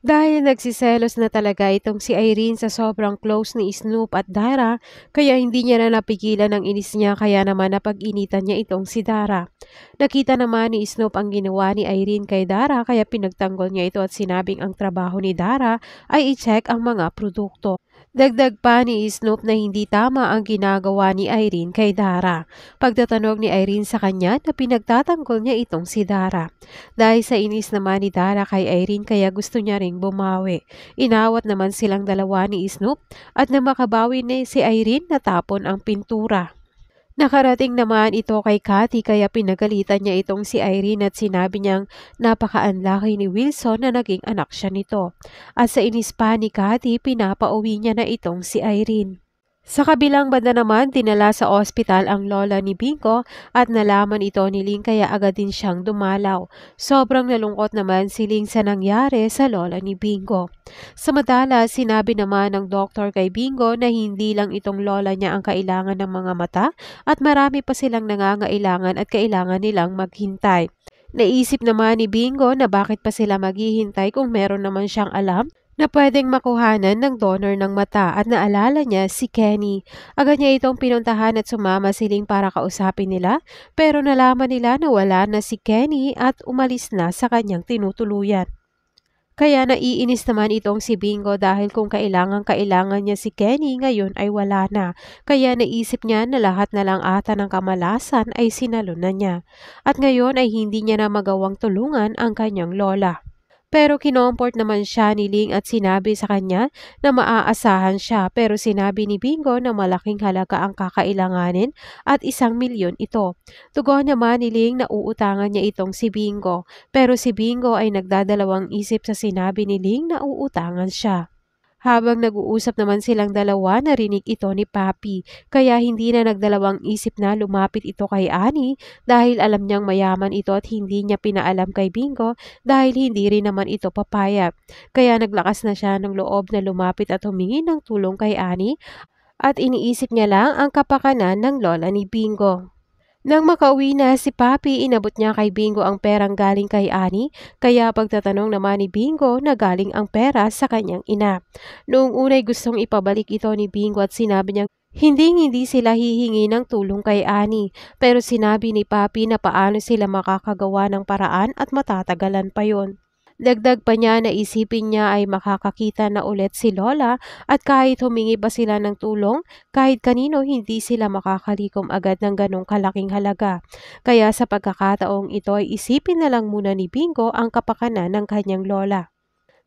Dahil nagsiselos na talaga itong si Irene sa sobrang close ni Snoop at Dara, kaya hindi niya na napigilan ang inis niya kaya naman napag-initan niya itong si Dara. Nakita naman ni Snoop ang ginawa ni Irene kay Dara kaya pinagtanggol niya ito at sinabing ang trabaho ni Dara ay i-check ang mga produkto. Dagdag pa ni Snoop na hindi tama ang ginagawa ni Irene kay Dara. Pagtatanong ni Irene sa kanya na pinagtatanggol niya itong si Dara. Dahil sa inis naman ni Dara kay Irene kaya gusto niya ring bumawi. Inawat naman silang dalawa ni Snoop at na makabawi ni si Irene natapon ang pintura. Nakarating naman ito kay Cathy kaya pinagalitan niya itong si Irene at sinabi niyang napaka-unlucky ni Wilson na naging anak siya nito. At sa inis pa ni Cathy, pinapauwi niya na itong si Irene. Sa kabilang banda naman, dinala sa ospital ang lola ni Bingo at nalaman ito ni Ling kaya agad din siyang dumalaw. Sobrang nalungkot naman si Ling sa nangyari sa lola ni Bingo. Samantala, sinabi naman ng doktor kay Bingo na hindi lang itong lola niya ang kailangan ng mga mata at marami pa silang nangangailangan at kailangan nilang maghintay. Naisip naman ni Bingo na bakit pa sila maghihintay kung meron naman siyang alam na pwedeng makuhanan ng donor ng mata at naalala niya si Kenny. Agad niya itong pinuntahan at sumama siling para kausapin nila pero nalaman nila na wala na si Kenny at umalis na sa kanyang tinutuluyan. Kaya naiinis naman itong si Bingo dahil kung kailangan niya si Kenny ngayon ay wala na. Kaya naisip niya na lahat na lang ata ng kamalasan ay sinalunan niya. At ngayon ay hindi niya na magawang tulungan ang kanyang lola. Pero kinomport naman siya ni Ling at sinabi sa kanya na maaasahan siya pero sinabi ni Bingo na malaking halaga ang kakailanganin at 1 milyon ito. Tugon naman ni Ling na uutangan niya itong si Bingo pero si Bingo ay nagdadalawang isip sa sinabi ni Ling na uutangan siya. Habang nag-uusap naman silang dalawa, narinig ito ni Papi, kaya hindi na nagdalawang isip na lumapit ito kay Annie dahil alam niyang mayaman ito at hindi niya pinaalam kay Bingo dahil hindi rin naman ito papayag. Kaya naglakas na siya ng loob na lumapit at humingi ng tulong kay Annie at iniisip niya lang ang kapakanan ng lola ni Bingo. Nang makauwi na si Papi, inabot niya kay Bingo ang perang galing kay Annie, kaya pagtatanong naman ni Bingo na galing ang pera sa kanyang ina. Noong unay gustong ipabalik ito ni Bingo at sinabi niyang hindi sila hihingi ng tulong kay Annie, pero sinabi ni Papi na paano sila makakagawa ng paraan at matatagalan pa yon. Dagdag pa niya na isipin niya ay makakakita na ulit si Lola at kahit humingi pa sila ng tulong, kahit kanino hindi sila makakalikom agad ng ganong kalaking halaga. Kaya sa pagkakataong ito ay isipin na lang muna ni Bingo ang kapakanan ng kanyang lola.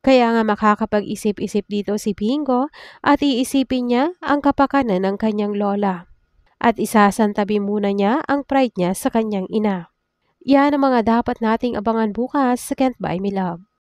Kaya nga makakapag-isip-isip dito si Bingo at iisipin niya ang kapakanan ng kanyang lola. At isasantabi muna niya ang pride niya sa kanyang ina. Yan ang mga dapat nating abangan bukas sa Can't Buy Me Love.